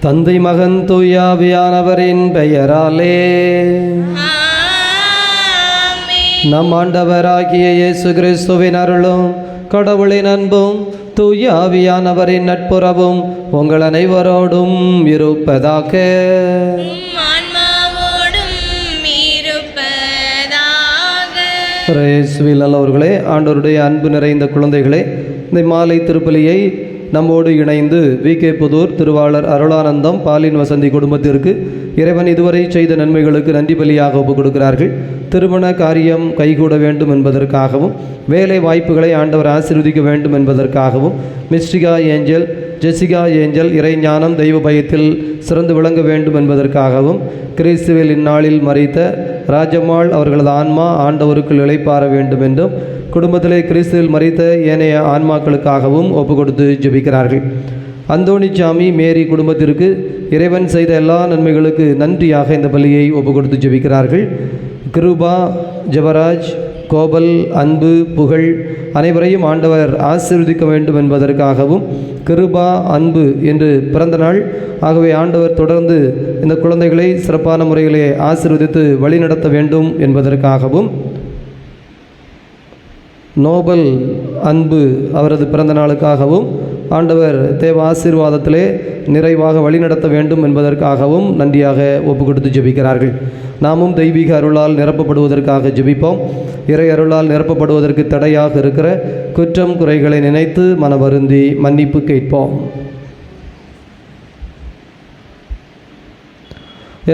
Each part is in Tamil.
தந்தை மகன் தூயாவியானவரின் பெயராலே நம் ஆண்டவராகிய இயேசு கிறிஸ்துவின் அருளும் கடவுளின் அன்பும் தூயாவியானவரின் நட்புறவும் உங்கள் அனைவரோடும் இருப்பதாக. அவர்களே, ஆண்டவருடைய அன்பு நிறைந்த குழந்தைகளே, இந்த மாலை திருப்பலியை நம்மோடு இணைந்து விகே புதூர் திருவாளர் அருளானந்தம் பாலின் வசந்தி குடும்பத்திற்கு இறைவன் இதுவரை செய்த நன்மைகளுக்கு நன்றி பலியாக ஒப்புக் கொடுக்கிறார்கள். திருமண காரியம் கைகூட வேண்டும் என்பதற்காகவும், வேலை வாய்ப்புகளை ஆண்டவர் ஆசீர்வதிக்க வேண்டும் என்பதற்காகவும், மிஸ்டிகா ஏஞ்சல், ஜெசிகா ஏஞ்சல் இறைஞானம் தெய்வ பயத்தில் சிறந்து விளங்க வேண்டும் என்பதற்காகவும், கிறிஸ்துவில் இந்நாளில் மரித்த ராஜம்மாள் அவர்களது ஆன்மா ஆண்டவருக்குள் இளைப்பாற வேண்டும் என்றும், குடும்பத்திலே கிறிஸ்துவில் மரித்த ஏனைய ஆன்மாக்களுக்காகவும் ஒப்பு கொடுத்து ஜெபிக்கிறார்கள். அந்தோணிச்சாமி மேரி குடும்பத்திற்கு இறைவன் செய்த எல்லா நன்மைகளுக்கு நன்றியாக இந்த பலியை ஒப்பு கொடுத்து ஜெபிக்கிறார்கள். கிருபா, ஜபராஜ், கோபல், அன்பு, புகழ் அனைவரையும் ஆண்டவர் ஆசீர்வதிக்க வேண்டும் என்பதற்காகவும், கிருபா, அன்பு என்று பிறந்த நாள், ஆகவே ஆண்டவர் தொடர்ந்து இந்த குழந்தைகளை சிறப்பான முறையிலே ஆசீர்வதித்து வழிநடத்த வேண்டும் என்பதற்காகவும், நோபல் அன்பு அவரது பிறந்த நாளுக்காகவும் ஆண்டவர் தேவ ஆசீர்வாதத்திலே நிறைவாக வழிநடத்த வேண்டும் என்பதற்காகவும் நன்றியாக ஒப்பு கொடுத்து ஜெபிக்கிறார்கள். நாமும் தெய்வீக அருளால் நிரப்பப்படுவதற்காக ஜெபிப்போம். இறை அருளால் நிரப்பப்படுவதற்கு தடையாக இருக்கிற குற்றம் குறைகளை நினைத்து மனவருந்தி மன்னிப்பு கேட்போம்.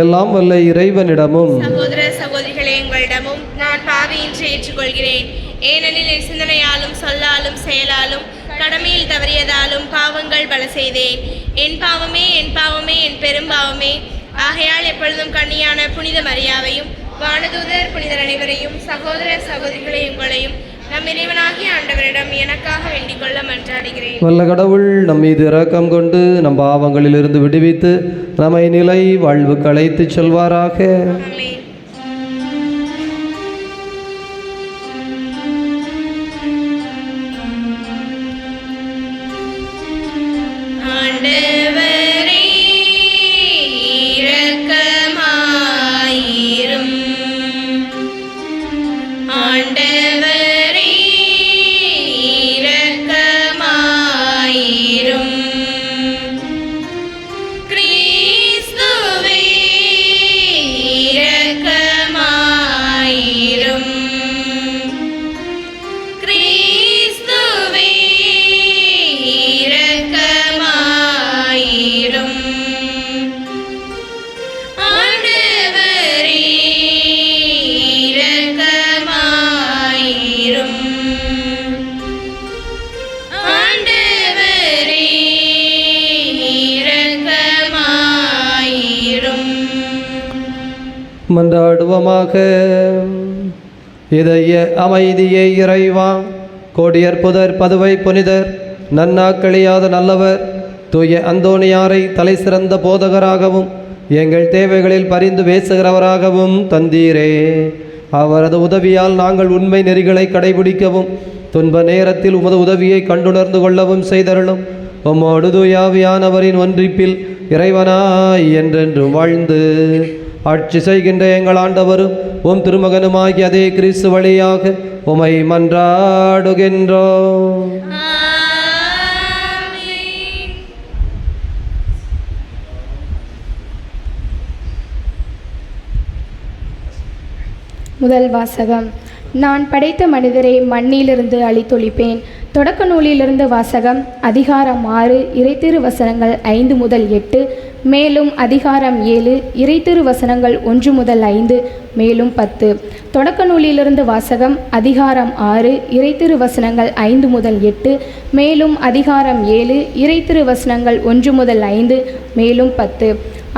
எல்லாம் வல்ல இறைவனிடமும் சகோதர சகோதரிகளே, எங்களிடமும் நான் பாவியின்றி ஏற்றுக்கொள்கிறேன். ஏனெனில் என் சிந்தனையாலும் சொல்லாலும் செயலாலும் கடமையில் தவறியதாலும் பாவங்கள் பல செய்தேன். என் பாவமே, என் பாவமே, என் பெரும்பாவமே. ஆகையால் எப்பொழுதும் கண்ணியான புனித மரியாவையும் வானதூதர் புனிதர் அனைவரையும் சகோதர சகோதரிகளை உங்களையும் நம் இறைவனாகிய ஆண்டவரிடம் எனக்காக வேண்டிக் கொள்ள மன்றாடுகிறேன். வல்ல கடவுள் நம் மீது இரக்கம் கொண்டு நம் பாவங்களிலிருந்து விடுவித்து நம்மை நிலை வாழ்வுக்கு அழைத்து செல்வாராக. மன்றாடுவோமாக. இதய அமைதியை இறைவா, கோடியர் புதர் பதுவை புனிதர் நன்னாக்களியாத நல்லவர் தூய அந்தோணியாரை தலை சிறந்த போதகராகவும் எங்கள் தேவைகளில் பரிந்து பேசுகிறவராகவும் தந்தீரே. அவரது உதவியால் நாங்கள் உண்மை நெறிகளை கடைபிடிக்கவும் துன்ப நேரத்தில் உமது உதவியை கண்டுணர்ந்து கொள்ளவும் செய்தருளும். உம்மோடு தூயாவியானவரின் ஒன்றிப்பில் இறைவனாய் என்றென்றும் வாழ்ந்து ஆட்சி செய்கின்ற எங்கள் ஆண்டவரும் உம் திருமகனுமாகிய அதே கிறிஸ்து வழியாக உமை மன்றாடுகின்றோம். முதல் வாசகம். நான் படைத்த மனிதரை மண்ணிலிருந்து அழித்தொழிப்பேன். தொடக்க நூலிலிருந்து வாசகம். அதிகாரம் 6 இறைத்திரு வசனங்கள் 5 முதல் 8, மேலும் அதிகாரம் 7 இறைத்திரு வசனங்கள் 1 முதல் 5, மேலும் 10. தொடக்க நூலிலிருந்து வாசகம். அதிகாரம் 6 இறைத்திரு வசனங்கள் 5 முதல் 8, மேலும் அதிகாரம் 7 இறைத்திரு வசனங்கள் 1 முதல் 5, மேலும் 10.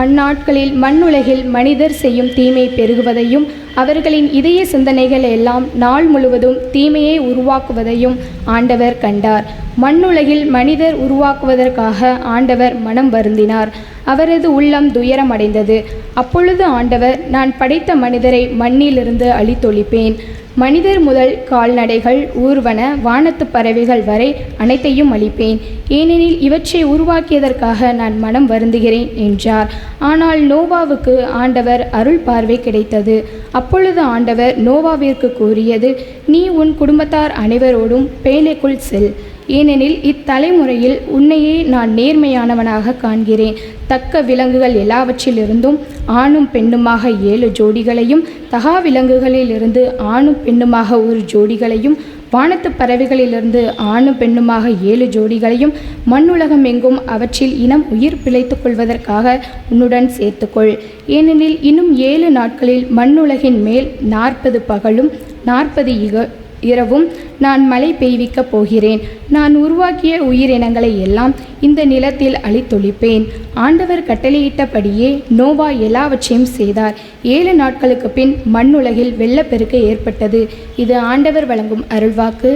அந்நாட்களில் மண்ணுலகில் மனிதர் செய்யும் தீமை பெருகுவதையும் அவர்களின் இதய சிந்தனைகள் எல்லாம் நாள் முழுவதும் தீமையை உருவாக்குவதையும் ஆண்டவர் கண்டார். மண்ணுலகில் மனிதர் உருவாக்குவதற்காக ஆண்டவர் மனம் வருந்தினார். அவரது உள்ளம் துயரமடைந்தது. அப்பொழுது ஆண்டவர், நான் படைத்த மனிதரை மண்ணிலிருந்து அழித்தொழிப்பேன். மனிதர் முதல் கால்நடைகள், ஊர்வன, வானத்து பறவைகள் வரை அனைத்தையும் அழிப்பேன். ஏனெனில் இவற்றை உருவாக்கியதற்காக நான் மனம் வருந்துகிறேன் என்றார். ஆனால் நோவாவுக்கு ஆண்டவர் அருள் பார்வை கிடைத்தது. அப்பொழுது ஆண்டவர் நோவாவிற்கு கூறியது, நீ உன் குடும்பத்தார் அனைவரோடும் பேழைக்குள் செல். ஏனெனில் இத்தலைமுறையில் உன்னையே நான் நேர்மையானவனாக காண்கிறேன். தக்க விலங்குகள் எல்லாவற்றிலிருந்தும் ஆணும் பெண்ணுமாக 7 ஜோடிகளையும், தகா விலங்குகளிலிருந்து ஆணும் பெண்ணுமாக 1 ஜோடிகளையும், வானத்து பறவைகளிலிருந்து ஆணும் பெண்ணுமாக 7 ஜோடிகளையும், மண்ணுலகம் எங்கும் அவற்றில் இனம் உயிர் பிழைத்துக் கொள்வதற்காக உன்னுடன் சேர்த்துக்கொள். ஏனெனில் இன்னும் 7 நாட்களில் மண்ணுலகின் மேல் 40 பகலும் 40 இரவும் நான் மழை பெய்விக்கப் போகிறேன். நான் உருவாக்கிய உயிரினங்களை எல்லாம் இந்த நிலத்தில் அழித்தொழிப்பேன். ஆண்டவர் கட்டளையிட்டபடியே நோவா எல்லாவற்றையும் செய்தார். 7 நாட்களுக்கு பின் மண்ணுலகில் வெள்ளப்பெருக்கு ஏற்பட்டது. இது ஆண்டவர் வழங்கும் அருள்வாக்கு.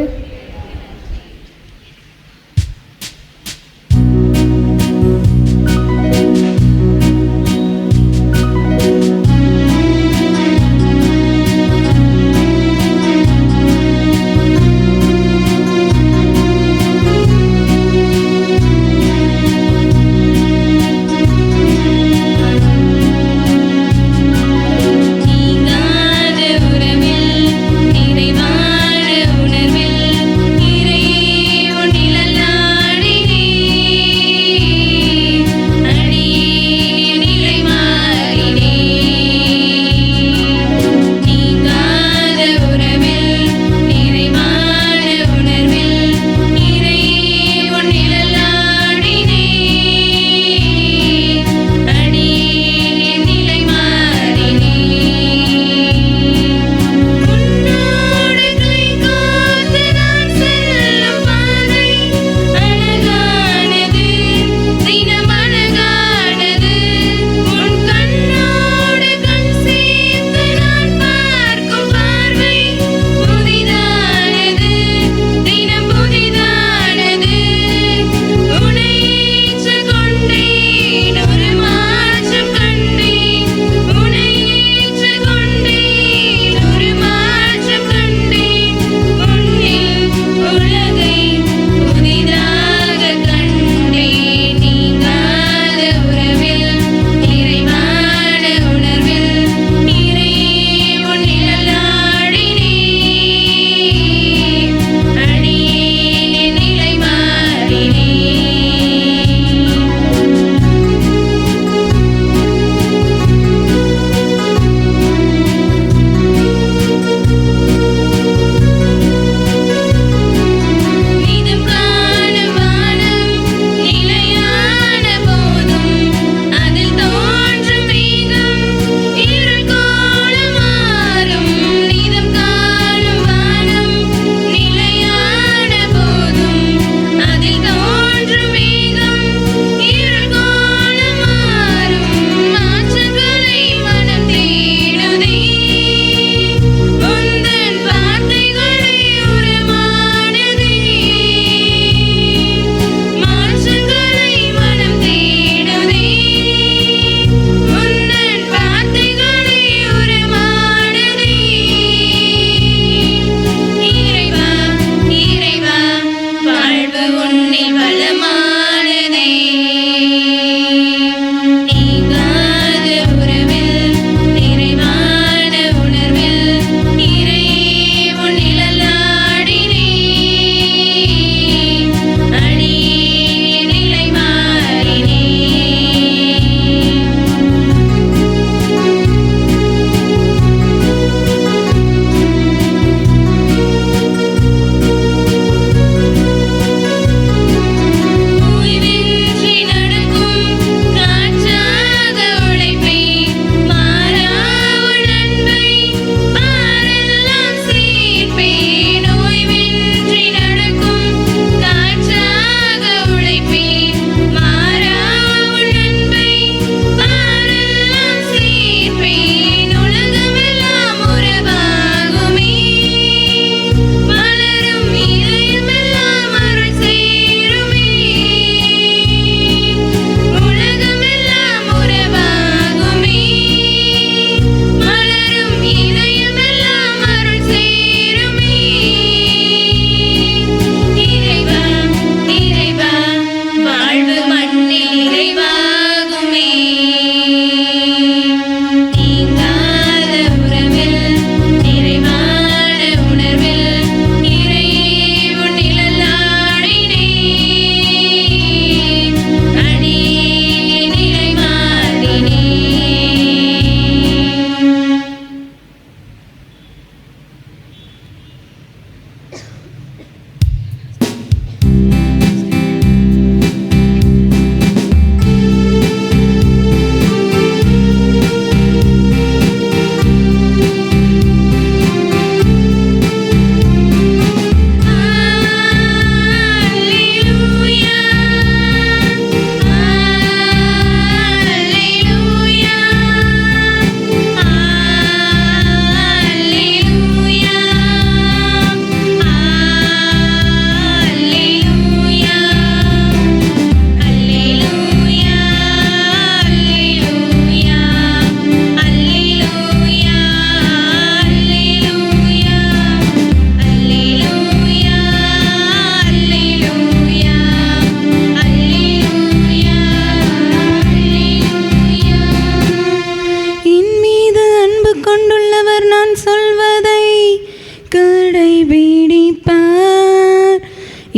நீங்காத உறவில், நிறைவான உணர்வில்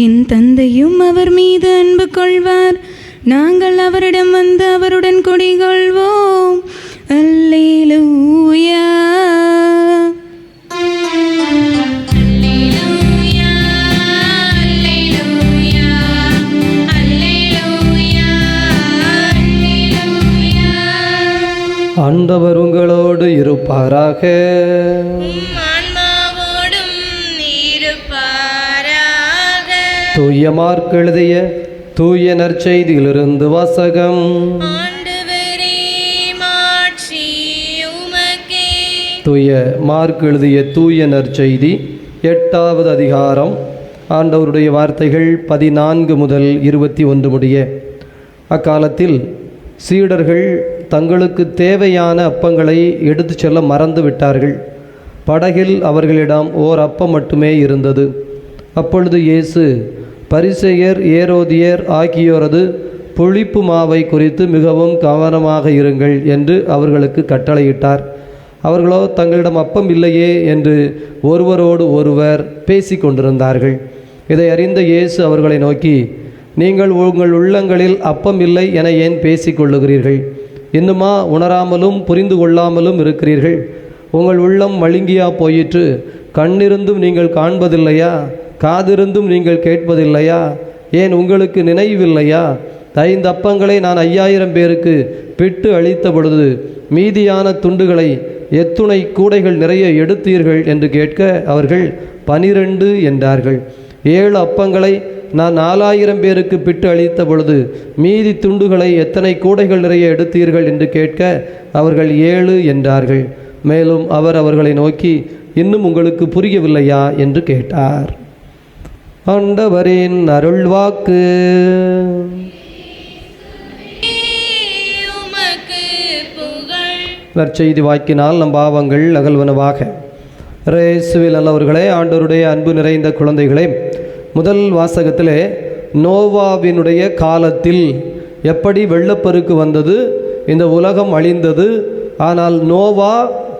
என் தந்தையும் அவர் மீது அன்பு கொள்வார். நாங்கள் அவரிடம் வந்து அவருடன் குடிகொள்வோம். அல்லேலூயா. ஆண்டவர் உங்களோடு இருப்பாராக. ஆன்மாவோடும் இருப்பாராக. தூய மார்க் எழுதிய தூய நற்செய்தியிலிருந்து வாசகம். ஆண்டவரே மாட்சி உமக்கே. தூய மார்க் எழுதிய தூய நற்செய்தி 8வது அதிகாரம். ஆண்டவருடைய வார்த்தைகள் 14 முதல் 21 முடிய. அக்காலத்தில் சீடர்கள் தங்களுக்கு தேவையான அப்பங்களை எடுத்து செல்ல மறந்து விட்டார்கள். படகில் அவர்களிடம் ஓர் அப்பம் மட்டுமே இருந்தது. அப்பொழுது இயேசு பரிசேயர் ஏரோதியர் ஆகியோரது புளிப்பு மாவை குறித்து மிகவும் கவனமாக இருங்கள் என்று அவர்களுக்கு கட்டளையிட்டார். அவர்களோ தங்களிடம் அப்பம் இல்லையே என்று ஒருவரோடு ஒருவர் பேசி கொண்டிருந்தார்கள். இதை அறிந்த இயேசு அவர்களை நோக்கி, நீங்கள் உங்கள் உள்ளங்களில் அப்பம் இல்லை என ஏன் பேசிக்கொள்ளுகிறீர்கள்? இன்னுமா உணராமலும் புரிந்து கொள்ளாமலும் இருக்கிறீர்கள்? உங்கள் உள்ளம் மழுங்கியா போயிற்று? கண்ணிருந்தும் நீங்கள் காண்பதில்லையா? காதிருந்தும் நீங்கள் கேட்பதில்லையா? ஏன் உங்களுக்கு நினைவில்லையா? 5 அப்பங்களை நான் 5000 பேருக்கு பிட்டு அளித்த பொழுது மீதியான துண்டுகளை எத்துணை கூடைகள் நிறைய எடுத்தீர்கள் என்று கேட்க அவர்கள் 12 என்றார்கள். 7 அப்பங்களை நான் 4000 பேருக்கு பிட்டு அளித்த பொழுது மீதி துண்டுகளை எத்தனை கூடைகள் நிறைய எடுத்தீர்கள் என்று கேட்க அவர்கள் 7 என்றார்கள். மேலும் அவர் அவர்களை நோக்கி, இன்னும் உங்களுக்கு புரியவில்லையா என்று கேட்டார். ஆண்டவரின் அருள்வாக்கு. நற்செய்தி வாக்கினால் நம் பாவங்கள் அகல்வனவாக. இயேசுவில் நல்லவர்களே, ஆண்டவருடைய அன்பு நிறைந்த குழந்தைகளே, முதல் வாசகத்திலே நோவாவினுடைய காலத்தில் எப்படி வெள்ளப்பெருக்கு வந்தது, இந்த உலகம் அழிந்தது, ஆனால் நோவா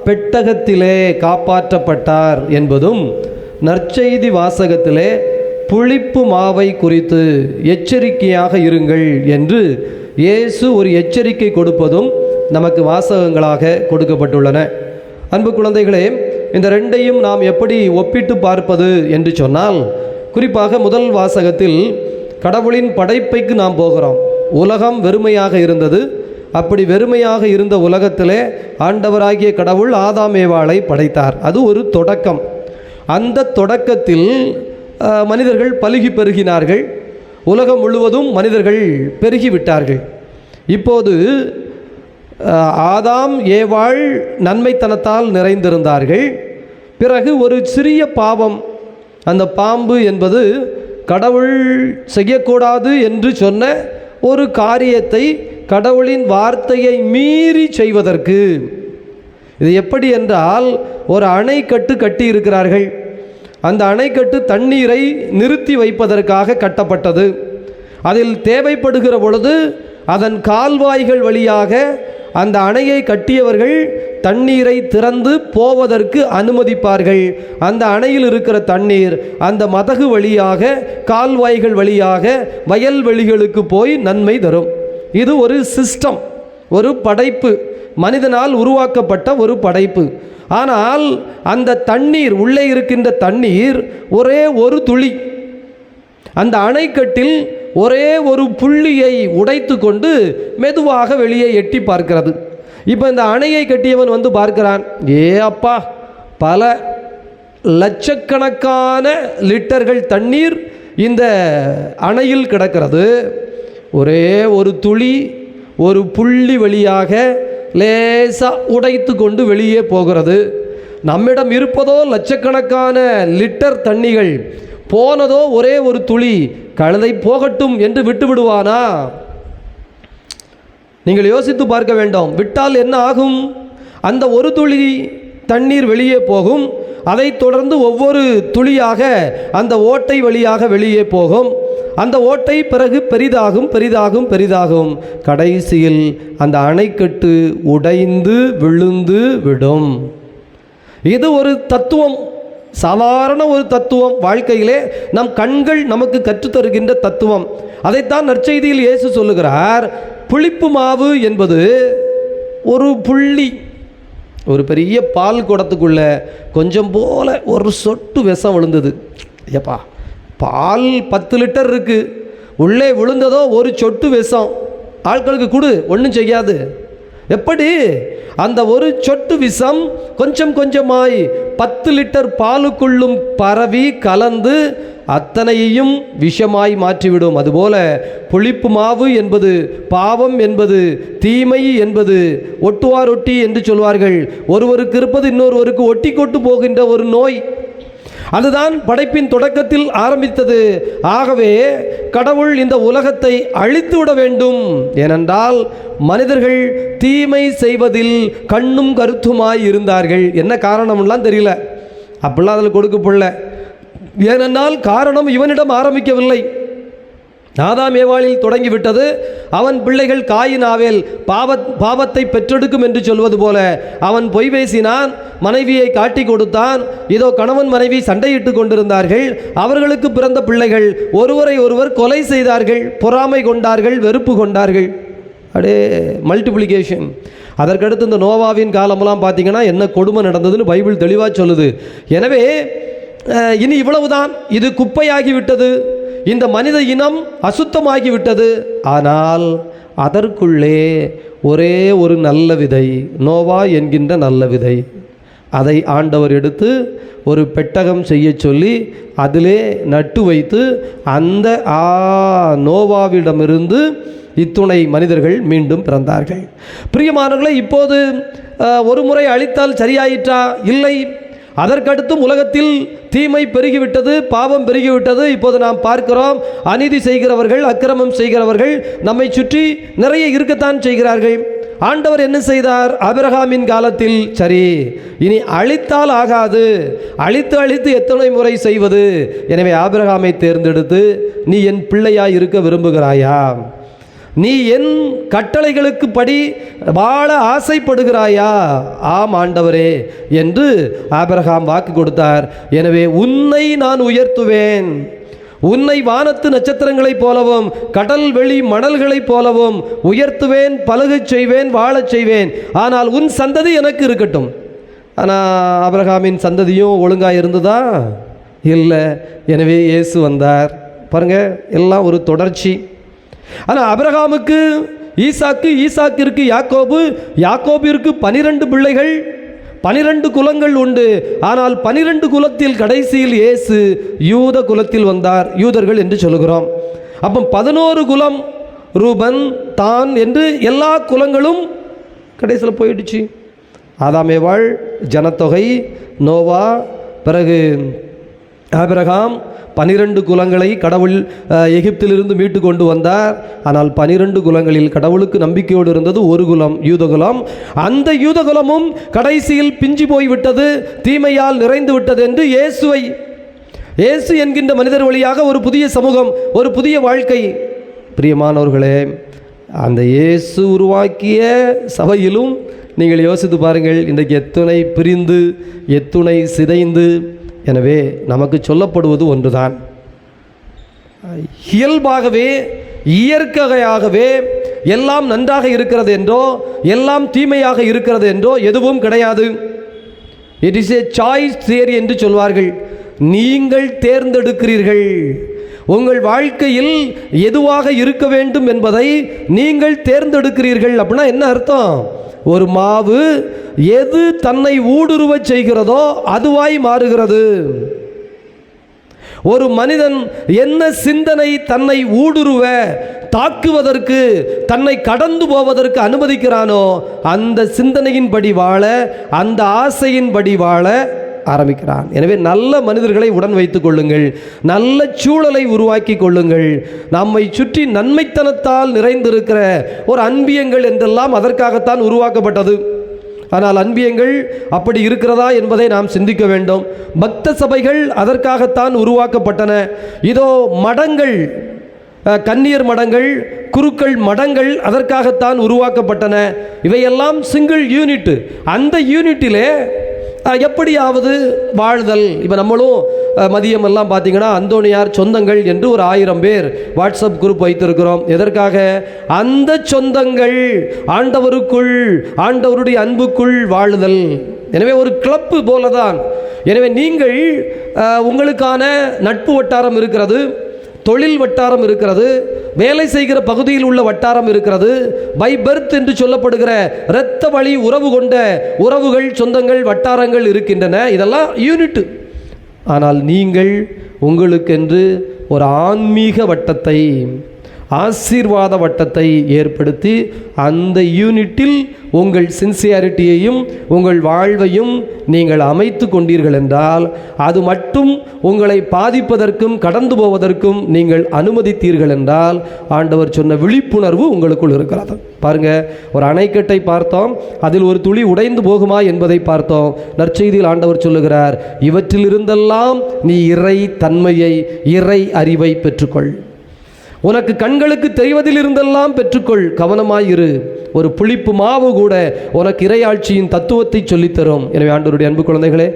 பெட்டகத்திலே காப்பாற்றப்பட்டார் என்பதும், நற்செய்தி வாசகத்திலே புளிப்பு மாவை குறித்து எச்சரிக்கையாக இருங்கள் என்று இயேசு ஒரு எச்சரிக்கை கொடுப்பதும் நமக்கு வாசகங்களாக கொடுக்கப்பட்டுள்ளன. அன்பு குழந்தைகளே, இந்த ரெண்டையும் நாம் எப்படி ஒப்பிட்டு பார்ப்பது என்று சொன்னால், குறிப்பாக முதல் வாசகத்தில் கடவுளின் படைப்பைக்கு நாம் போகிறோம். உலகம் வெறுமையாக இருந்தது. அப்படி வெறுமையாக இருந்த உலகத்திலே ஆண்டவராகிய கடவுள் ஆதாம் ஏவாளை படைத்தார். அது ஒரு தொடக்கம். அந்த தொடக்கத்தில் மனிதர்கள் பலுகி பெருகினார்கள். உலகம் முழுவதும் மனிதர்கள் பெருகிவிட்டார்கள். இப்போது ஆதாம் ஏவாள் நன்மைத்தனத்தால் நிறைந்திருந்தார்கள். பிறகு ஒரு சிறிய பாவம், அந்த பாம்பு என்பது கடவுள் செய்யக்கூடாது என்று சொன்ன ஒரு காரியத்தை கடவுளின் வார்த்தையை மீறி செய்வதற்கு, இது எப்படி என்றால், ஒரு அணைக்கட்டு கட்டி இருக்கிறார்கள். அந்த அணைக்கட்டு தண்ணீரை நிறுத்தி வைப்பதற்காக கட்டப்பட்டது. அதில் தேவைப்படுகிற பொழுது அதன் கால்வாய்கள் வழியாக அந்த அணையை கட்டியவர்கள் தண்ணீரை திறந்து போவதற்கு அனுமதிப்பார்கள். அந்த அணையில் இருக்கிற தண்ணீர் அந்த மதகு வழியாக, கால்வாய்கள் வழியாக வயல்வெளிகளுக்கு போய் நன்மை தரும். இது ஒரு சிஸ்டம், ஒரு படைப்பு, மனிதனால் உருவாக்கப்பட்ட ஒரு படைப்பு. ஆனால் அந்த தண்ணீர், உள்ளே இருக்கின்ற தண்ணீர் ஒரே ஒரு துளி அந்த அணைக்கட்டில் ஒரே ஒரு புள்ளியை உடைத்து கொண்டு மெதுவாக வெளியே எட்டி பார்க்கிறது. இப்போ இந்த அணையை கட்டியவன் வந்து பார்க்கிறான், ஏ அப்பா, பல லட்சக்கணக்கான லிட்டர்கள் தண்ணீர் இந்த அணையில் கிடக்கிறது. ஒரே ஒரு துளி, ஒரு புள்ளி வழியாக லேசாக உடைத்து கொண்டு வெளியே போகிறது. நம்மிடம் இருப்பதோ லட்சக்கணக்கான லிட்டர் தண்ணிகள், போனதோ ஒரே ஒரு துளி. கழுதை போகட்டும் என்று விட்டு விடுவானா? நீங்கள் யோசித்து பார்க்க வேண்டும். விட்டால் என்ன ஆகும்? அந்த ஒரு துளி தண்ணீர் வெளியே போகும். அதைத் தொடர்ந்து ஒவ்வொரு துளியாக அந்த ஓட்டை வழியாக வெளியே போகும். அந்த ஓட்டை பிறகு பெரிதாகும், பெரிதாகும், பெரிதாகும். கடைசியில் அந்த அணைக்கட்டு உடைந்து விழுந்து விடும். இது ஒரு தத்துவம், சாதாரண ஒரு தத்துவம், வாழ்க்கையிலே நம் கண்கள் நமக்கு கற்றுத்தருகின்ற தத்துவம். அதைத்தான் நற்செய்தியில் இயேசு சொல்லுகிறார். புளிப்பு மாவு என்பது ஒரு புள்ளி, ஒரு பெரிய பால் குடத்துக்குள்ள கொஞ்சம் போல ஒரு சொட்டு விஷம் விழுந்தது. ஏப்பா, பால் 10 லிட்டர் இருக்கு, உள்ளே விழுந்ததோ ஒரு சொட்டு விஷம். ஆட்களுக்கு கொடு, ஒன்றும் செய்யாது. எப்படி? அந்த ஒரு சொட்டு விஷம் கொஞ்சம் கொஞ்சமாய் 10 லிட்டர் பாலுக்குள்ளும் பரவி கலந்து அத்தனையையும் விஷமாய் மாற்றிவிடும். அதுபோல புளிப்பு மாவு என்பது, பாவம் என்பது, தீமை என்பது ஒட்டுவார் ஒட்டி என்று சொல்வார்கள். ஒருவருக்கு இருப்பது இன்னொருவருக்கு ஒட்டி கொண்டு போகின்ற ஒரு நோய். அதுதான் படைப்பின் தொடக்கத்தில் ஆரம்பித்தது. ஆகவே கடவுள் இந்த உலகத்தை அழித்து விட வேண்டும். ஏனென்றால் மனிதர்கள் தீமை செய்வதில் கண்ணும் கருத்துமாய் இருந்தார்கள். என்ன காரணம்லாம் தெரியல, அப்படிலாம் அதில் கொடுக்கப்படல. ஏனென்றால் காரணம் இவனிடம் ஆரம்பிக்கவில்லை, ஆதாம் ஏவாளில் தொடங்கிவிட்டது. அவன் பிள்ளைகள் காயின் ஆவேல் பாவத்தை பெற்றெடுக்கும் என்று சொல்வது போல அவன் பொய் பேசினான், மனைவியை காட்டி கொடுத்தான். இதோ கணவன் மனைவி சண்டையிட்டு கொண்டிருந்தார்கள். அவர்களுக்கு பிறந்த பிள்ளைகள் ஒருவரை ஒருவர் கொலை செய்தார்கள், பொறாமை கொண்டார்கள், வெறுப்பு கொண்டார்கள். அடே மல்டிப்ளிகேஷன். அதற்கடுத்து இந்த நோவாவின் காலமெல்லாம் பார்த்தீங்கன்னா என்ன கொடுமை நடந்ததுன்னு பைபிள் தெளிவாக சொல்லுது. எனவே இனி இவ்வளவுதான், இது குப்பையாகிவிட்டது, இந்த மனித இனம் அசுத்தமாகிவிட்டது. ஆனால் அதற்குள்ளே ஒரே ஒரு நல்ல விதை, நோவா என்கின்ற நல்ல விதை, அதை ஆண்டவர் எடுத்து ஒரு பெட்டகம் செய்ய சொல்லி அதிலே நட்டு வைத்து அந்த நோவாவிடமிருந்து இத்துணை மனிதர்கள் மீண்டும் பிறந்தார்கள். பிரியமானவர்களே, இப்போது ஒரு முறை அழித்தால் சரியாயிற்றா? இல்லை. அதற்கடுத்தும் உலகத்தில் தீமை பெருகிவிட்டது, பாவம் பெருகிவிட்டது. இப்போது நாம் பார்க்கிறோம், அநீதி செய்கிறவர்கள், அக்கிரமம் செய்கிறவர்கள் நம்மை சுற்றி நிறைய இருக்கத்தான் செய்கிறார்கள். ஆண்டவர் என்ன செய்தார்? ஆபிரகாமின் காலத்தில் சரி, இனி அழித்தால் ஆகாது, அழித்து அழித்து எத்தனை முறை செய்வது? எனவே ஆபிரகாமை தேர்ந்தெடுத்து, நீ என் பிள்ளையாய் இருக்க விரும்புகிறாயா? நீ என் கட்டளைகளுக்கு படி வாழ ஆசைப்படுகிறாயா? ஆம் ஆண்டவரே என்று ஆபிரகாம் வாக்கு கொடுத்தார். எனவே உன்னை நான் உயர்த்துவேன், உன்னை வானத்து நட்சத்திரங்களைப் போலவும் கடல் வெளி மணல்களைப் போலவும் உயர்த்துவேன், பலுகச் செய்வேன், வாழச் செய்வேன். ஆனால் உன் சந்ததி எனக்கு இருக்கட்டும். ஆனால் ஆபிரகாமின் சந்ததியும் ஒழுங்காக இருந்ததா? இல்லை. எனவே இயேசு வந்தார். பாருங்க, எல்லாம் ஒரு தொடர்ச்சி. ஆனால் ஆபிரகாமுக்கு ஈசாக்கு, ஈசாக்கிற்கு யாக்கோபு, யாக்கோபிற்கு 12 பிள்ளைகள், 12 குலங்கள் உண்டு. ஆனால் 12 குலத்தில் கடைசியில் இயேசு யூத குலத்தில் வந்தார், யூதர்கள் என்று சொல்கிறோம். அப்போ 11 குலம், ரூபன், தான் என்று எல்லா குலங்களும் கடைசியில் போயிடுச்சு. ஆதாமேவாள், ஜனத்தொகை, நோவா, பிறகு ஆபிரகாம், 12 குலங்களை கடவுள் எகிப்திலிருந்து மீட்டு கொண்டு வந்தார். ஆனால் 12 குலங்களில் கடவுளுக்கு நம்பிக்கையோடு இருந்தது ஒரு குலம், யூதகுலம். அந்த யூதகுலமும் கடைசியில் பிஞ்சு போய்விட்டது, தீமையால் நிறைந்து விட்டது என்று இயேசு என்கின்ற மனிதர் வழியாக ஒரு புதிய சமூகம், ஒரு புதிய வாழ்க்கை. பிரியமானவர்களே, அந்த இயேசு உருவாக்கிய சபையிலும் நீங்கள் யோசித்து பாருங்கள், இன்றைக்கு எத்துணை பிரிந்து, எத்துணை சிதைந்து. எனவே நமக்கு சொல்லப்படுவது ஒன்றுதான், இயல்பாகவே இயற்கையாகவே எல்லாம் நன்றாக இருக்கிறது என்றோ எல்லாம் தீமையாக இருக்கிறது என்றோ எதுவும் கிடையாது. It is a choice theory என்று சொல்வார்கள். நீங்கள் தேர்ந்தெடுக்கிறீர்கள், உங்கள் வாழ்க்கையில் எதுவாக இருக்க வேண்டும் என்பதை நீங்கள் தேர்ந்தெடுக்கிறீர்கள். அப்படின்னா என்ன அர்த்தம்? ஒரு மாவு எது தன்னை ஊடுருவ செய்கிறதோ அதுவாய் மாறுகிறது. ஒரு மனிதன் என்ன சிந்தனை தன்னை ஊடுருவ, தாக்குவதற்கு, தன்னை கடந்து போவதற்கு அனுமதிக்கிறானோ அந்த சிந்தனையின்படி வாழ, அந்த ஆசையின்படி வாழ ஆரம்பிக்கிறான். எனவே நல்ல மனிதர்களை உடன் வைத்துக் கொள்ளுங்கள், நல்ல சூழலை உருவாக்கி கொள்ளுங்கள். நம்மை சுற்றி நன்மைத்தனத்தால் நிறைந்திருக்கிற ஒரு அன்பியங்கள் என்றெல்லாம் அதற்காகத்தான் உருவாக்கப்பட்டது. ஆனால் அன்பியங்கள் அப்படி இருக்கிறதா என்பதை நாம் சிந்திக்க வேண்டும். பக்த சபைகள் அதற்காகத்தான் உருவாக்கப்பட்டன. இதோ மடங்கள், கன்னியர் மடங்கள், குருக்கள் மடங்கள் அதற்காகத்தான் உருவாக்கப்பட்டன. இவையெல்லாம் சிங்கிள் யூனிட். அந்த யூனிட்டிலே எப்படியாவது வாழ்தல். இப்போ நம்மளும் மதியமெல்லாம் பார்த்தீங்கன்னா அந்தோணியார் சொந்தங்கள் என்று ஒரு 1000 பேர் வாட்ஸ்அப் குரூப் வைத்திருக்கிறோம். எதற்காக? அந்த சொந்தங்கள் ஆண்டவருக்குள், ஆண்டவருடைய அன்புக்குள் வாழுதல். எனவே ஒரு கிளப்பு போல தான். எனவே நீங்கள் உங்களுக்கான நட்பு வட்டாரம் இருக்கிறது, தொழில் வட்டாரம் இருக்கிறது, வேலை செய்கிற பகுதியில் உள்ள வட்டாரம் இருக்கிறது, பை பர்த் என்று சொல்லப்படுகிற இரத்த வழி உறவு கொண்ட உறவுகள், சொந்தங்கள், வட்டாரங்கள் இருக்கின்றன. இதெல்லாம் யூனிட். ஆனால் நீங்கள் உங்களுக்கென்று ஒரு ஆன்மீக வட்டத்தை, ஆசீர்வாத வட்டத்தை ஏற்படுத்தி அந்த யூனிட்டில் உங்கள் சின்சியாரிட்டியையும் உங்கள் வாழ்வையும் நீங்கள் அமைத்து கொண்டீர்கள் என்றால் அது மட்டும் உங்களை பாதிப்பதற்கும் கடந்து போவதற்கும் நீங்கள் அனுமதித்தீர்கள் என்றால் ஆண்டவர் சொன்ன விழிப்புணர்வு உங்களுக்குள் இருக்கிறது. பாருங்க, ஒரு அணைக்கட்டை பார்த்தோம், அதில் ஒரு துளி உடைந்து போகுமா என்பதை பார்த்தோம். நற்செய்தியில் ஆண்டவர் சொல்லுகிறார், இவற்றிலிருந்தெல்லாம் நீ இறை தன்மையை, இறை அறிவை பெற்றுக்கொள். உனக்கு கண்களுக்கு தெரிவதில் இருந்தெல்லாம் பெற்றுக்கொள், கவனமாயிரு. ஒரு புளிப்பு மாவு கூட உனக்கு இறையாட்சியின் தத்துவத்தை சொல்லித்தரும். எனவே ஆண்டவருடைய அன்பு குழந்தைகளே,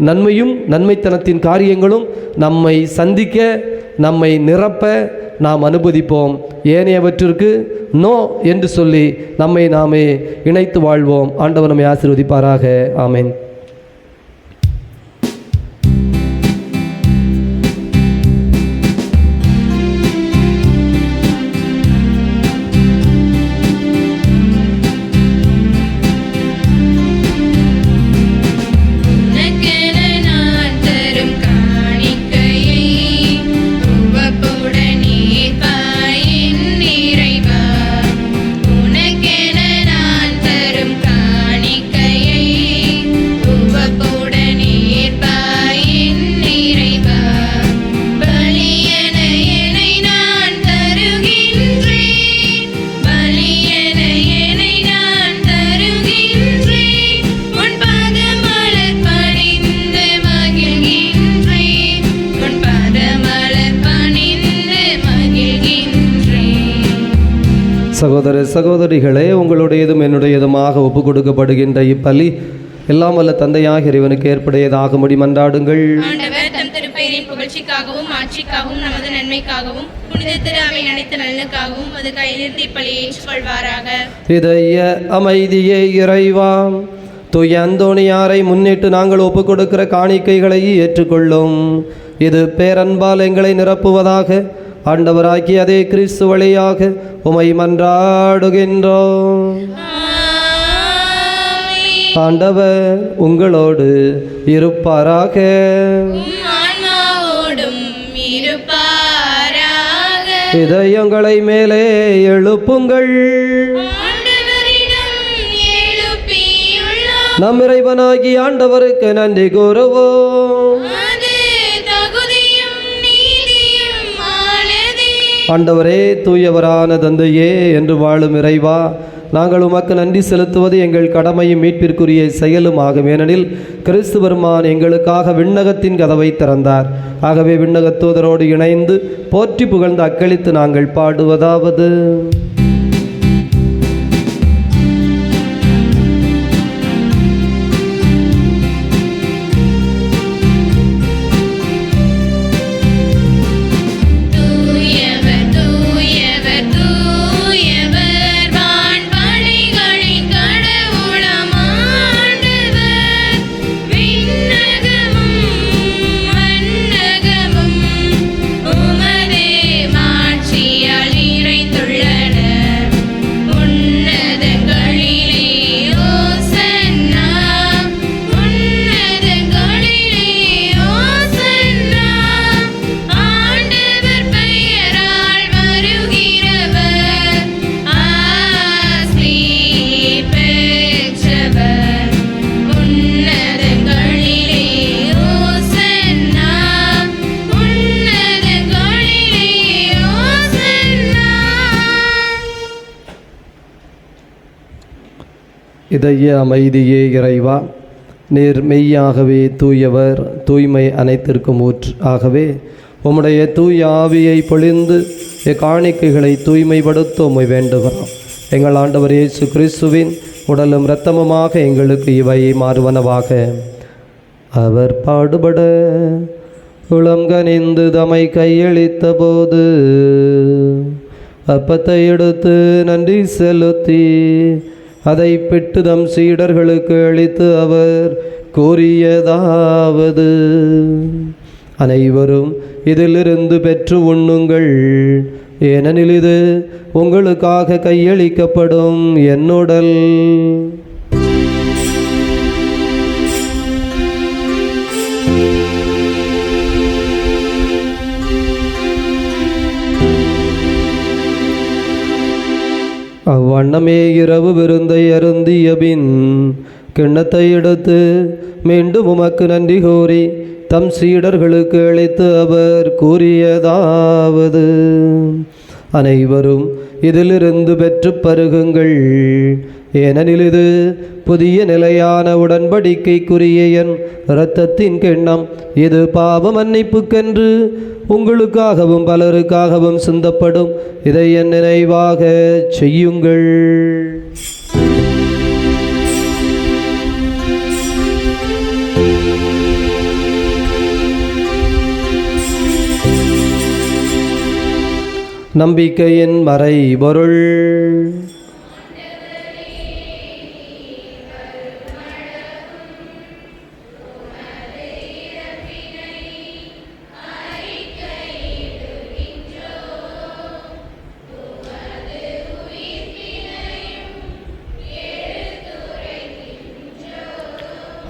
நன்மையும் நன்மைத்தனத்தின் காரியங்களும் நம்மை சந்திக்க, நம்மை நிரப்ப நாம் அனுமதிப்போம். ஏனையவற்றிற்கு நோ என்று சொல்லி நம்மை நாமே இணைத்து வாழ்வோம். ஆண்டவர் நம்மை ஆசீர்வதிப்பாராக. ஆமென். சகோதர சகோதரிகளே, உங்களுடையதும் என்னுடையதுமாக ஒப்பு கொடுக்கப்படுகின்ற இப்பலி எல்லாம் வல்ல தந்தையாக இறைவனுக்கு ஏற்புடையதாகும்படி மன்றாடுங்கள். புகழ்ச்சிக்காகவும் ஆட்சிக்காகவும் நமது நன்மைக்காகவும் புனித திரு அவை அனைத்து நலனுக்காகவும் அது கையிலிருந்து இப்பலியை ஏற்றுக்கொள்வாராக. இதய அமைதியே இறைவாம். தூய அந்தோணியாரை முன்னிட்டு நாங்கள் ஒப்பு கொடுக்கிற காணிக்கைகளை ஏற்றுக்கொள்ளும். இது பேரன்பால் எங்களை நிரப்புவதாக. ஆண்டவராகிய அதே கிறிஸ்து வழியாக உமை மன்றாடுகின்றோம். ஆண்டவர் உங்களோடு இருப்பாராக. இதயங்களை மேலே எழுப்புங்கள். நம் இறைவனாகி ஆண்டவருக்கு நன்றி கூறுவோம். ஆண்டவரே, தூயவரான தந்தையே, என்று வாழும் இறைவா, நாங்கள் உமக்கு நன்றி செலுத்துவது எங்கள் கடமையும் மீட்பிற்குரிய செயலும் ஆகும். ஏனெனில் கிறிஸ்து பெருமான் எங்களுக்காக விண்ணகத்தின் கதவை திறந்தார். ஆகவே விண்ணகத் தூதரோடு இணைந்து போற்றி புகழ்ந்து அக்களித்து நாங்கள் பாடுவதாவது: இதய அமைதியே இறைவா, நீர் மெய்யாகவே தூயவர், தூய்மை அனைத்திற்கும் ஊற்று. ஆகவே உம்முடைய தூய ஆவியை பொழிந்து காணிக்கைகளை தூய்மைப்படுத்த உம்மை வேண்டுகிறோம். எங்கள் ஆண்டவர் இயேசு கிறிஸ்துவின் உடலும் இரத்தமுமாக எங்களுக்கு இவை மாறுவனவாக. அவர் பாடுபட உளம் கனிந்து தமை கையளித்த போது அப்பத்தை எடுத்து நன்றி செலுத்தி அதை பிட்டு தம் சீடர்களுக்கு அளித்து அவர் கூறியதாவது, அனைவரும் இதிலிருந்து பெற்று உண்ணுங்கள், ஏனெனில் இது உங்களுக்காக கையளிக்கப்படும் என் உடல். அவ்வண்ணமே இரவு விருந்தை அருந்திய பின் கிண்ணத்தை எடுத்து மீண்டும் உமக்கு நன்றி கூறி தம் சீடர்களுக்கு அளித்து அவர் கூறியதாவது, அனைவரும் இதிலிருந்து பெற்று பருகுங்கள், ஏனெனில் இது புதிய நிலையான உடன்படிக்கைக்குரிய என் இரத்தத்தின் கிண்ணம். இது பாவ மன்னிப்புக்கென்று உங்களுக்காகவும் பலருக்காகவும் சிந்தப்படும். இதை என் நினைவாக செய்யுங்கள். நம்பிக்கையின் மறைபொருள்.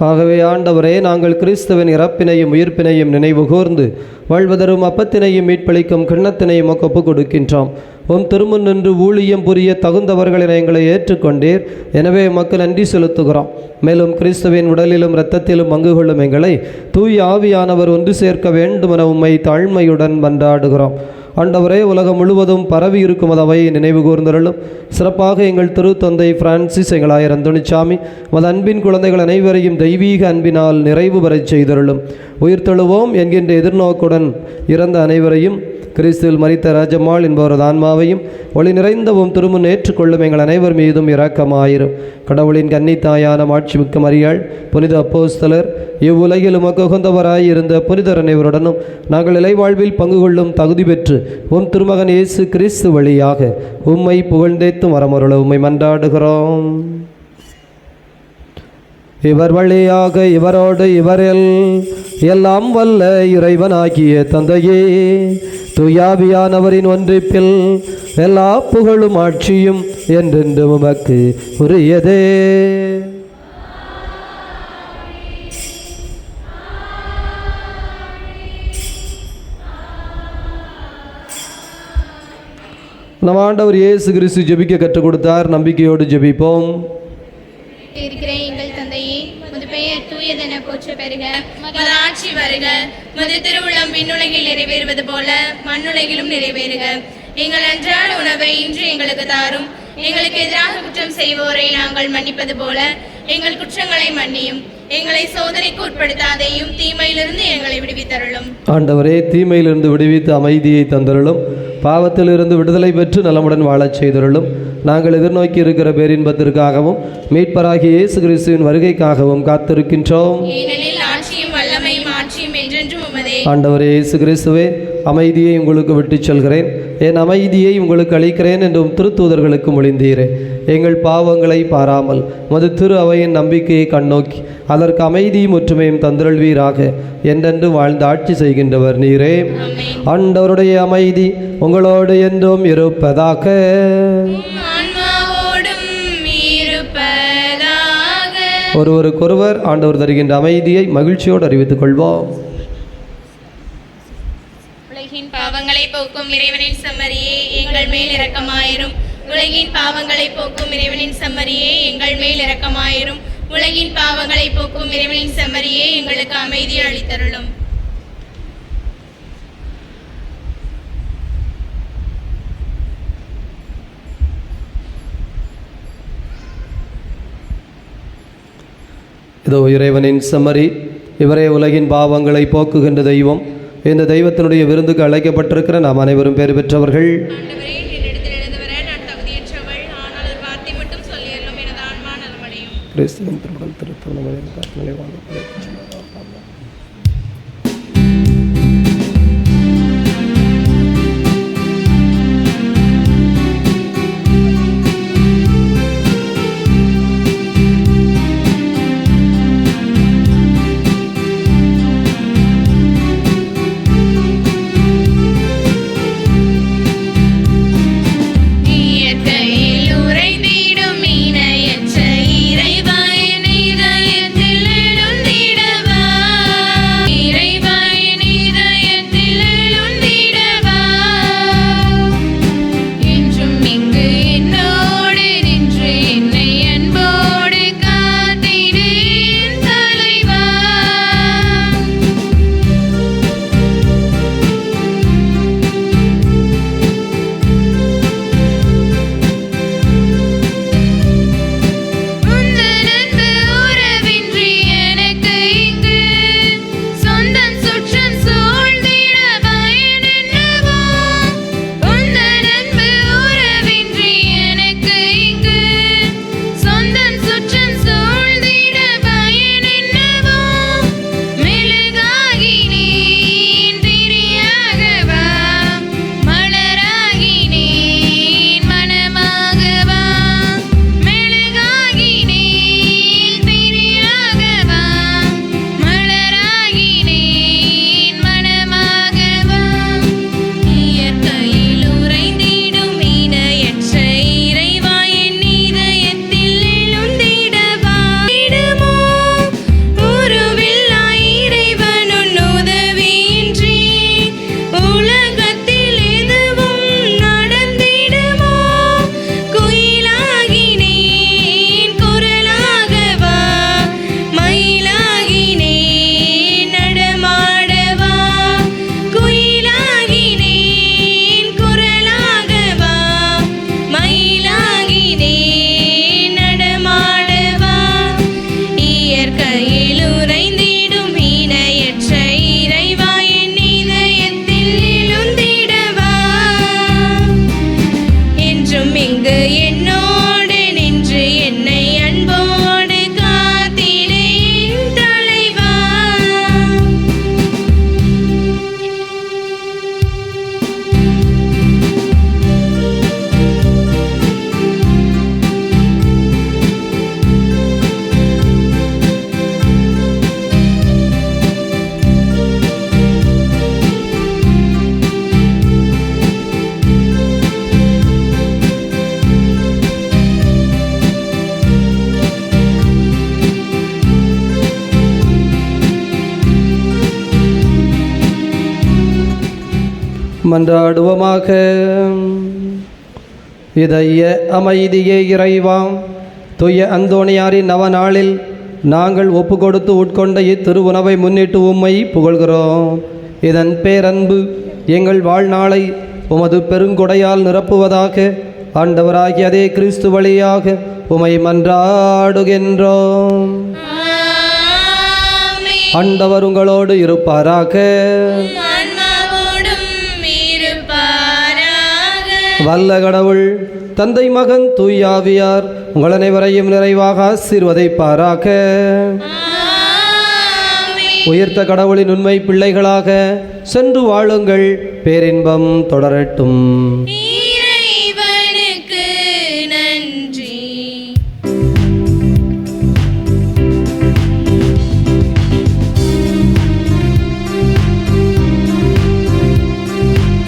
ஆகவே ஆண்டவரே, நாங்கள் கிறிஸ்துவின் இறப்பினையும் உயிர்ப்பினையும் நினைவு கூர்ந்து வாழ்வதரும் அப்பத்தினையும் மீட்பளிக்கும் கிண்ணத்தினையும் ஒப்புக் கொடுக்கின்றோம். உம் திருமுன் நின்று ஊழியம் புரிய தகுந்தவர்களினை எங்களை ஏற்றுக்கொண்டீர். எனவே உமக்கு நன்றி செலுத்துகிறோம். மேலும் கிறிஸ்துவின் உடலிலும் இரத்தத்திலும் பங்கு கொள்ளும் எங்களை தூய் ஆவியானவர் ஒன்று சேர்க்க வேண்டுமென உம்மை தாழ்மையுடன் மன்றாடுகிறோம். ஆண்டவரே, உலகம் முழுவதும் பரவி இருக்கும் அவையை நினைவு கூர்ந்தருளும். சிறப்பாக எங்கள் திருத்தந்தை பிரான்சிஸ், எங்கள் ஆயர் அந்தோணிசாமி, மது அன்பின் குழந்தைகள் அனைவரையும் தெய்வீக அன்பினால் நிறைவு பெறச் செய்தருளும். உயிர்த்தெழுவோம் என்கின்ற எதிர்நோக்குடன் இறந்த அனைவரையும், கிறிஸ்துவில் மரித்த ராஜம்மாள் என்பவரது ஆன்மாவையும் ஒளி நிறைந்தவும் திருமுன் ஏற்றுக்கொள்ளும் எங்கள் அனைவர் மீதும் இரக்கமாயிரும். கடவுளின் கன்னித்தாயான மாட்சிமிக்க மரியாள், புனித அப்போஸ்தலர், இவ்வுலகில் உமக்கு உகந்தவராய் இருந்த புனிதர் அனைவருடனும் நாங்கள் இலைவாழ்வில் பங்கு கொள்ளும் தகுதி பெற்று உம் திருமகன் இயேசு கிறிஸ்து வழியாக உம்மை புகழ்ந்தேத்தும் வரமருள உம்மை மன்றாடுகிறோம். இவர் வழியாக இவரோடு இவரில் எல்லாம் வல்ல இறைவனாகிய தந்தையே, தூயாவியானவரின் ஒன்றிப்பில் எல்லா புகழும் ஆட்சியும் என்றென்று உமக்கு உரியதே. நம் ஆண்டவர் இயேசு கிறிஸ்து ஜெபிக்க கற்றுக் கொடுத்தார். நம்பிக்கையோடு ஜெபிப்போம். இருக்கிற எங்கள் தந்தையே, உமது பெயர் தூயதென போற்ற பெறுக, உமது ஆட்சி வருக, உமது திருவுளம் விண்ணுலகில் நிறைவேறுவது போல மண்ணுலகிலும் நிறைவேறுக. எங்கள் அன்றாட உணவை இன்று எங்களுக்கு தாரும். எங்களுக்கு எதிராக குற்றம் செய்வோரை நாங்கள் மன்னிப்பது போல எங்கள் குற்றங்களை மன்னியும். எங்களை சோதனைக்கு உட்படுத்தாதையும் தீமையிலிருந்து எங்களை விடுவித்தருளும். ஆண்டவரே, தீமையிலிருந்து விடுவித்து அமைதியை தந்தருளும். பாவத்திலிருந்து விடுதலை பெற்று நலமுடன் வாழச் செய்தருளும். நாங்கள் எதிர்நோக்கி இருக்கிற பேரின்பத்திற்காகவும் மீட்பராகிய இயேசு கிறிஸ்துவின் வருகைக்காகவும் காத்திருக்கின்றோம். ஆண்டவரே இயேசு கிறிஸ்துவே, அமைதியை உங்களுக்கு விட்டுச் செல்கிறேன், என் அமைதியை உங்களுக்கு அளிக்கிறேன் என்றும் திருத்தூதர்களுக்கு மொழிந்தீரே. எங்கள் பாவங்களை பாராமல் மது திரு அவையின் நம்பிக்கையை கண்ணோக்கி அதற்கு அமைதியும் ஒற்றுமையும் தந்திரல்வீராக. என்றென்று வாழ்ந்து ஆட்சி செய்கின்றவர் நீரே. ஆண்டவருடைய அமைதி உங்களோடு என்றும் இருப்பதாக. ஒருவருக்கொருவர் ஆண்டவர் தருகின்ற அமைதியை மகிழ்ச்சியோடு அறிவித்துக் கொள்வோம். உலகின் பாவங்களை போக்கும் இறைவனின் செம்மறியே, எங்கள் மேல் இரக்கமாயிரும். உலகின் பாவங்களை போக்கும் இறைவனின் செம்மறியே, எங்கள் மேல் இரக்கமாயிரும். உலகின் பாவங்களை போக்கும் இறைவனின் செம்மறியே, எங்களுக்கு அமைதி அளித்தருளும். இதோ இறைவனின் செம்மறி, இவரே உலகின் பாவங்களை போக்குகின்ற தெய்வம். இந்த தெய்வத்தினுடைய விருந்துக்கு அழைக்கப்பட்டிருக்கிற நாம் அனைவரும் பேறு பெற்றவர்கள். கிறிஸ்துவின் திருமணம் திருத்தம் மன்றாடுவோமாக. இதய அமைதியே இறைவாம், தூய அந்தோணியாரின் நவநாளில் நாங்கள் ஒப்பு கொடுத்து உட்கொண்ட இத்திருவுணவை முன்னிட்டு உம்மை புகழ்கிறோம். இதன் பேரன்பு எங்கள் வாழ்நாளை உமது பெருங்கொடையால் நிரப்புவதாக. ஆண்டவராகிய அதே கிறிஸ்து வழியாக உமை மன்றாடுகின்றோம். ஆண்டவர் உங்களோடு இருப்பாராக. வல்ல கடவுள் தந்தை மகன் தூயாவியார் உங்கள் அனைவரையும் நிறைவாக ஆசீர்வதிப்பாராக. உயிர்த்த கடவுளின் உண்மை பிள்ளைகளாக சென்று வாழுங்கள். பேரின்பம் தொடரட்டும்.